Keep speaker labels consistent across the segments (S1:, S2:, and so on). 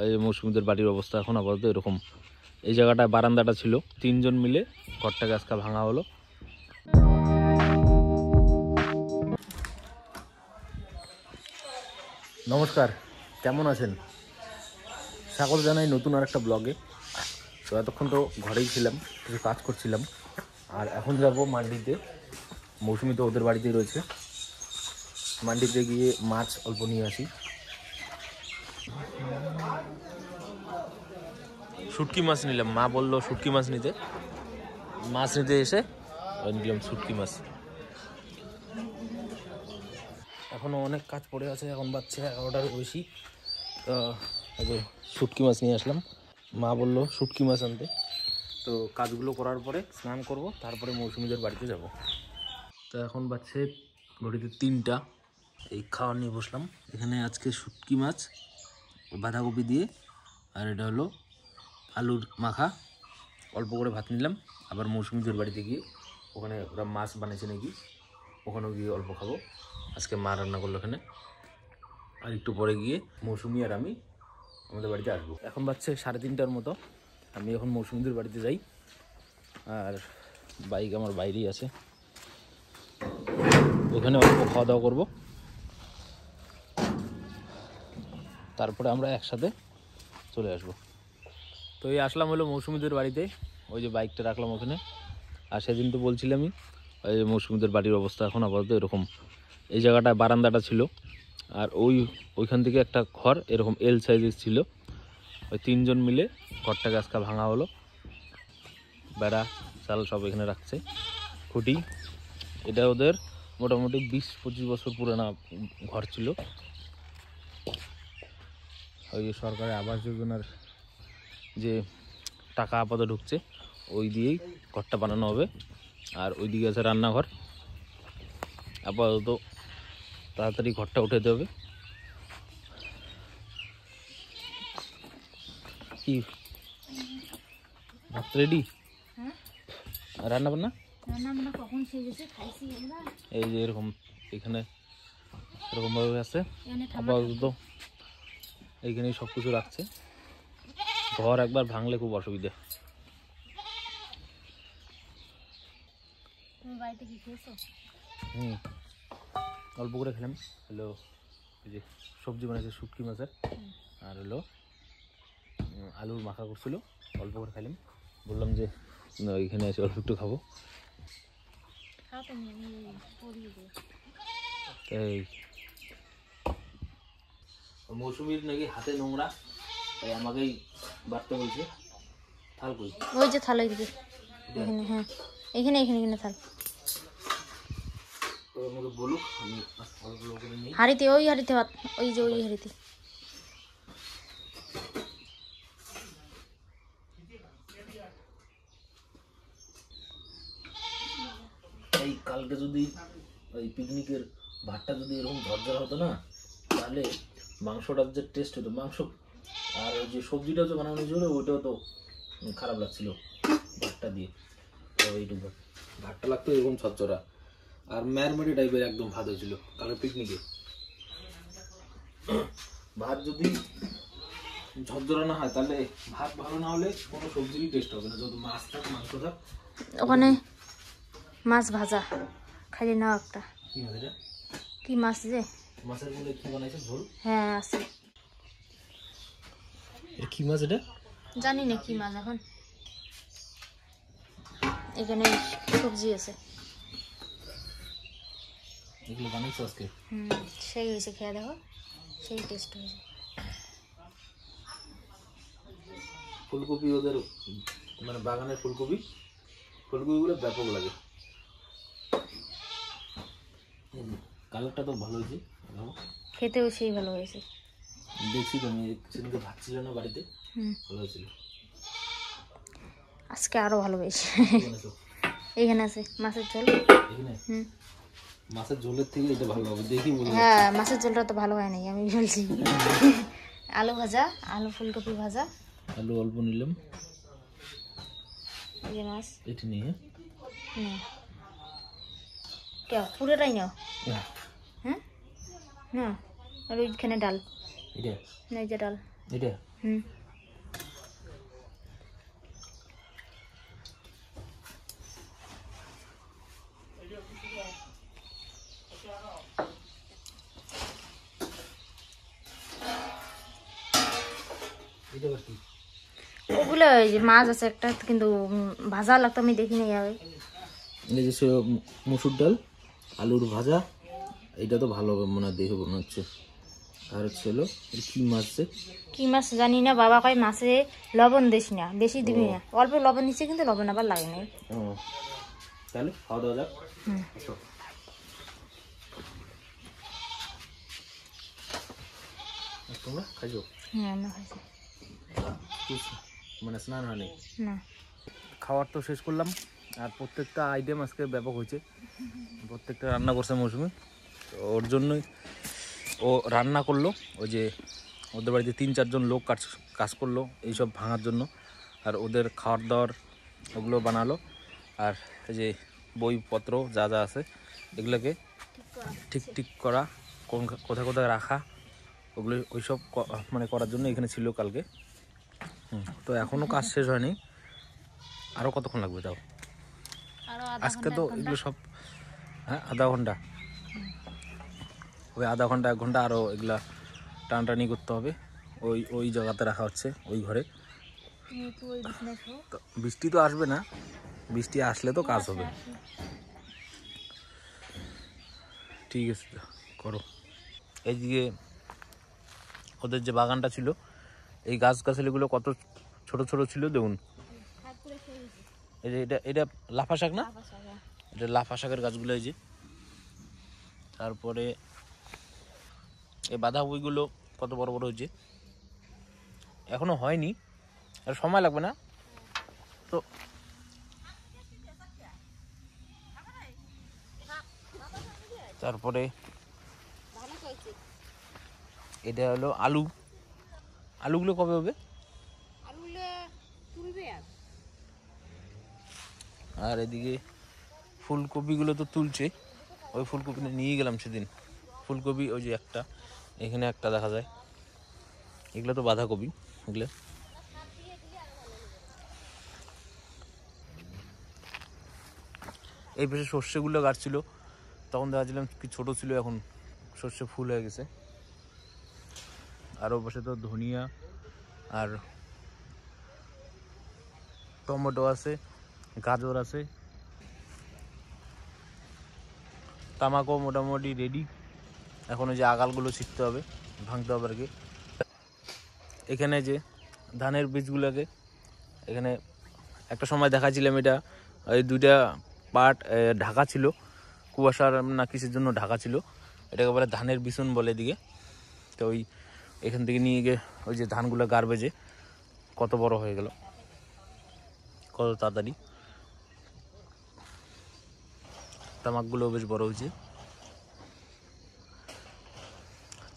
S1: এই মৌসুমীদের বাড়ির অবস্থা এখন আপাতত এরকম। এই জায়গাটায় বারান্দাটা ছিল, 3 জন মিলে ঘরটাকে আজকে ভাঙা হলো। নমস্কার, কেমন আছেন? স্বাগত জানাই নতুন আর একটা ব্লগে। তো এতক্ষণ তো ঘরেই ছিলাম, কিছু কাজ করছিলাম, আর এখন যাব মান্ডিতে। মৌসুমি তো ওদের বাড়িতেই রয়েছে, মান্ডিতে গিয়ে মাছ অল্প নিয়ে আসি। শুটকি মাছ নিলাম, মা বললো শুটকি মাছ নিতে এসে নিলাম শুটকি মাছ। এখনও অনেক কাজ পড়ে আছে, এখন বাজছে 11টার বেশি। তো শুটকি মাছ নিয়ে আসলাম, মা বললো শুটকি মাছ আনতে। তো কাজগুলো করার পরে স্নান করব, তারপরে মৌসুমীদের বাড়িতে যাব। তো এখন বাজছে ঘড়িতে 3টা, এই খাওয়া নিয়ে বসলাম। এখানে আজকে শুটকি মাছ বাঁধাকপি দিয়ে, আর এটা হলো আলুর মাখা। অল্প করে ভাত নিলাম, আবার মৌসুমীদের বাড়িতে গিয়ে ওখানে ওরা মাছ বানিয়েছে নাকি, ওখানেও গিয়ে অল্প খাবো। আজকে মা রান্না করলো এখানে। আর একটু পরে গিয়ে মৌসুমি আর আমি আমাদের বাড়িতে আসবো। এখন বাজছে 3:30টার মতো, আমি এখন মৌসুমীদের বাড়িতে যাই। আর বাইক আমার বাইরেই আছে, ওখানে অল্প খাওয়া দাওয়া করবো, তারপরে আমরা একসাথে চলে আসবো। তো এই আসলাম হলো মৌসুমীদের বাড়িতে, ওই যে বাইকটা রাখলাম ওখানে। আর সেদিন তো বলছিলামই, ওই যে মৌসুমীদের বাড়ির অবস্থা এখন আপাতত এরকম। এই জায়গাটায় বারান্দাটা ছিল, আর ওইখান থেকে একটা ঘর এরকম এল সাইজের ছিল। ওই 3 জন মিলে ঘরটাকে আজকে ভাঙা হলো। বেড়া চাল সব এখানে রাখছে, খুঁটি। এটা ওদের মোটামুটি 20-25 বছর পুরানা ঘর ছিল। ওই যে সরকারি আবাস যোজনার যে টাকা আপাতত ঢুকছে, ওই দিয়েই ঘরটা বানানো হবে। আর ওই দিকে আছে রান্নাঘর। আপাতত তাড়াতাড়ি ঘরটা উঠাতে হবে। কি ভাত রেডি? রান্না বান্না
S2: কখন সেজেছে খাইছি আমরা।
S1: এই যে এরকম এখানে এরকম ভাবে আছে। আপাতত এইখানেই সব কিছু রাখছে। ঘর একবার ভাঙলে খুব অসুবিধা।
S2: তুমি বাড়িতে কি খেয়েছো?
S1: অল্প করে খেলাম। হলো এই যে সবজি বানাইছে শুটকি মাছের, আর হলো আলুর মাখা করছিল, অল্প করে খাইলাম। বললাম যে এখানে এসে অল্প একটু খাবো। এই মৌসুমীর নাকি হাতে নোংরা, তাই আমাকেই বাড়তে বলছে। থাল কই?
S2: ওই যে থাল এখানে। হ্যাঁ এখানে থাল।
S1: তো আমাকে বলুক, আমি
S2: হাড়িতে ওই হাড়িতে ভাত, ওই যে ওই হাড়িতে।
S1: এই কালকে যদি ওই পিকনিকের ভাতটা যদি এরকম ঝরঝরা হতো না, তাহলে মাংসটার যে টেস্ট হতো, মাংস আর ওই যে সবজিটা যে বানানো ছিল ওইটাও তো খারাপ লাগছিল ভাতটা দিয়ে। তো এইটুকু ভাতটা লাগতো এরকম ঝরঝরা, আর ম্যারমেডে টাইপের একদম ভাত হয়েছিল কালকে পিকনিকে। ভাত যদি ঝরঝরা না হয়, তাহলে ভাত ভালো না হলে কোনো সবজিরই টেস্ট হবে না, যত মাছ থাক মাংস থাক।
S2: ওখানে মাছ ভাজা খাইলে নাও একটা।
S1: কি মাছ এটা?
S2: কি মাছ যে
S1: মাছের মধ্যে কি বানাইছে ঝোল?
S2: হ্যাঁ আছে।
S1: এটা কি মাছ এটা?
S2: জানি না কি মাছ। এখন এখানে সবজি আছে,
S1: এগুলো বানাইছো আজকে?
S2: সেই হয়েছে, খেয়ে দেখো, সেই টেস্ট হয়েছে।
S1: ফুলকপি ওদের মানে বাগানের ফুলকপিগুলো ব্যাপক লাগে। কালারটা তো ভালো হয়েছে,
S2: খেতেও সেই ভালো হয়েছে।
S1: দেখছি তো, আমি সেদিনকে ভাত ছিল না বাড়িতে, ভালো হয়েছিল।
S2: আজকে আরো ভালো হয়েছে। এখানে আছে মাছের ঝোল।
S1: এখানে মাছের ঝোলের থেকে এটা ভালো হবে দেখি বলি।
S2: হ্যাঁ মাছের ঝোলটা তো ভালো হয় নাই, আমি বলছি। আলু ভাজা, আলু ফুলকপি ভাজা,
S1: আলু অল্প নিলাম।
S2: এই যে মাছ
S1: এটি নিয়ে
S2: কেউ পুরোটাই নাও। হ্যাঁ না, আর ওইখানে ডাল,
S1: এটা
S2: এই যে ডাল,
S1: এটা
S2: হুম। ওগুলো ওই যে মাছ আছে একটা, কিন্তু ভাজা লাগতো, আমি দেখিনি যাবে।
S1: এই যে মুসুর ডাল, আলুর ভাজা, এটা তো ভালো হবে মনে হয়, দেখে মনে হচ্ছে। আর হচ্ছে হলো কি মাছ যে,
S2: কি মাছ জানি না, বাবা কয় মাছে লবণ দিস না, বেশি দিবি না। অল্প লবণ দিচ্ছে, কিন্তু লবণ আবার লাগে না।
S1: ও তাহলে খাওয়া দাওয়া যাক।
S2: হুম।
S1: তোমরা খাইছো?
S2: হ্যাঁ, আমরা খাইছি।
S1: মানে স্নান হয়নি?
S2: না।
S1: খাওয়ার তো শেষ করলাম, আর প্রত্যেকটা আইটেম আজকে ব্যাপক হয়েছে, প্রত্যেকটা রান্না করছে মৌসুমি। তো ওর জন্যই ও রান্না করলো, ওই যে ওদের বাড়িতে 3-4 জন লোক কাজ করলো এইসব ভাঙার জন্য, আর ওদের খাওয়ার দাওয়ার ওগুলো বানালো। আর এই যে বইপত্র যা যা আছে এগুলোকে ঠিক করা, কোথায় কোথায় রাখা, ওগুলো ওইসব মানে করার জন্য এখানে ছিল কালকে। তো এখনও কাজ শেষ হয়নি, আরও কতক্ষণ লাগবে তাও? আজকে তো এগুলো সব, হ্যাঁ আধা ঘন্টা, ওই আধা ঘন্টা 1 ঘন্টা আরও এগুলা টানটানি করতে হবে। ওই জায়গাতে রাখা হচ্ছে, ওই ঘরে। তো বৃষ্টি তো আসবে না, বৃষ্টি আসলে তো কাজ হবে। ঠিক আছে, করো। এইদিকে ওদের যে বাগানটা ছিল, এই গাছগাছালিগুলো কত ছোট ছোট ছিল দেখুন। এই যে এটা লাফা শাক না, এটা লাফা শাকের গাছগুলো। এই যে তারপরে এই বাঁধাকপিগুলো কত বড় বড় হয়েছে, এখনো হয়নি, আর সময় লাগবে না তো। তারপরে এটা হলো আলুগুলো কবে হবে? আর এদিকে ফুলকপিগুলো তো তুলছে, ওই ফুলকপিটা নিয়ে গেলাম সেদিন। ফুলকপি ওই যে একটা, এখানে একটা দেখা যায়, এগুলো তো বাঁধাকপি। এগুলো এই পাশে সর্ষেগুলো গাছ ছিল, তখন দেখা যাচ্ছিলাম কি ছোট ছিল, এখন সর্ষে ফুল হয়ে গেছে। আর ওর পাশে তো ধনিয়া আর টমেটো আছে, গাজর আছে, তামাকও মোটামুটি রেডি। এখন ওই যে আগালগুলো ছিটতে হবে, ভাঙতে হবে আর কি। এখানে যে ধানের বীজগুলোকে এখানে একটা সময় দেখাছিলাম, এটা ওই 2টা পার্ট ঢাকা ছিল, কুয়াশার না কিসের জন্য ঢাকা ছিল, এটাকে বলে ধানের বিছুন বলে এদিকে। তো ওই এখান থেকে নিয়ে গিয়ে ওই যে ধানগুলো গাড়বে, যে কত বড় হয়ে গেল, কত তাড়াতাড়ি। তামাকগুলো বেশ বড় হয়েছে।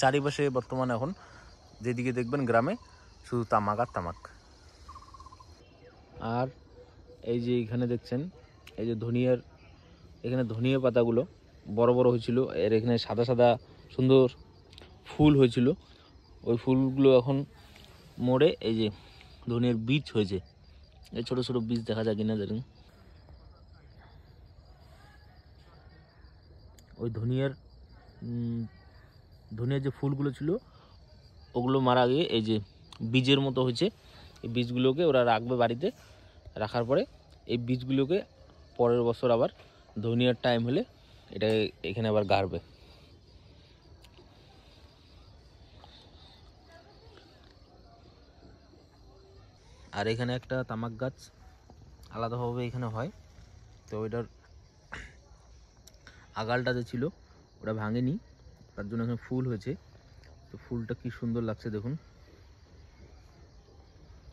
S1: চারিপাশে বর্তমানে এখন যেদিকে দেখবেন গ্রামে শুধু তামাক আর তামাক। আর এই যে এখানে দেখছেন, এই যে এখানে ধনিয়া পাতাগুলো বড় বড় হয়েছিল, এর এখানে সাদা সাদা সুন্দর ফুল হয়েছিল, ওই ফুলগুলো এখন মরে এই যে ধনিয়ার বীজ হয়েছে। এই ছোট ছোট বীজ দেখা যায় কিনা দেখুন। ওই ধনিয়ার যে ফুলগুলো ছিল ওগুলো মারা গিয়ে এই যে বীজের মতো হয়েছে, এই বীজগুলোকে ওরা রাখবে বাড়িতে, রাখার পরে এই বীজগুলোকে পরের বছর আবার ধনিয়ার টাইম হলে এটা এখানে আবার গাড়বে। আর এখানে একটা তামাক গাছ আলাদাভাবে এখানে হয়, তো ওইটার আগালটা যে ছিল ওটা ভাঙেনি, তার জন্য এখানে ফুল হয়েছে। তো ফুলটা কি সুন্দর লাগছে দেখুন,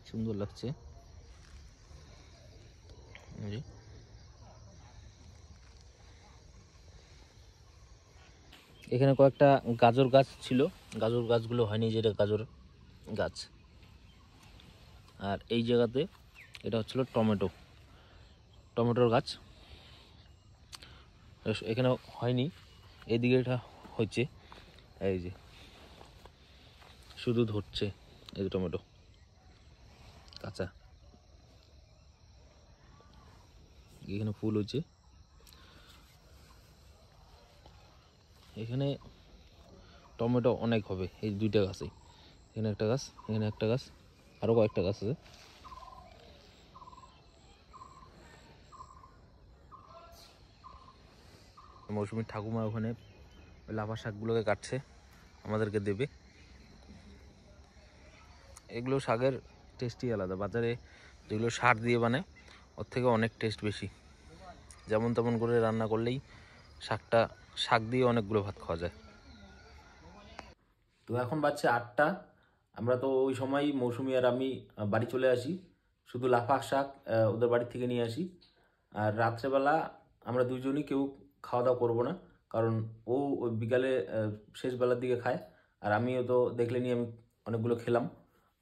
S1: সুন্দর লাগছে। এখানে কয়েকটা গাজর গাছ ছিল, গাজর গাছগুলো হয়নি, যেটা গাজর গাছ। আর এই জায়গাতে এটা হচ্ছিল টমেটোর গাছ, এখানে হয়নি, এদিকে এটা হচ্ছে। এই যে শুধু ধরছে এই যে টমেটো। কাঁচা। এখানে ফুল হচ্ছে, এখানে টমেটো অনেক হবে এই দুইটা গাছে। এখানে একটা গাছ, এখানে একটা গাছ, আরও কয়েকটা গাছ আছে। মৌসুমীর ঠাকুমা ওখানে লাফা শাকগুলোকে কাটছে, আমাদেরকে দেবে। এগুলো শাকের টেস্টই আলাদা, বাজারে যেগুলো সার দিয়ে বানায় ওর থেকে অনেক টেস্ট বেশি। যেমন তেমন করে রান্না করলেই শাক দিয়ে অনেকগুলো ভাত খাওয়া যায়। তো এখন বাজছে 8টা। আমরা তো ওই সময় মৌসুমী আর আমি বাড়ি চলে আসি, শুধু লাফা শাক ওদের বাড়ি থেকে নিয়ে আসি। আর রাত্রেবেলা আমরা দুজনই কেউ খাওয়া দাওয়া করবো না, কারণ ও ওই বিকালে শেষ বেলার দিকে খায়, আর আমিও তো দেখলেনি আমি অনেকগুলো খেলাম।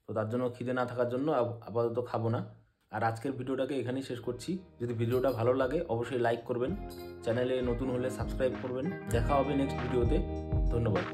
S1: তো তার জন্য খিদে না থাকার জন্য আপাতত খাবো না। আর আজকের ভিডিওটাকে এখানেই শেষ করছি। যদি ভিডিওটা ভালো লাগে অবশ্যই লাইক করবেন, চ্যানেলে নতুন হলে সাবস্ক্রাইব করবেন। দেখা হবে নেক্সট ভিডিওতে। ধন্যবাদ।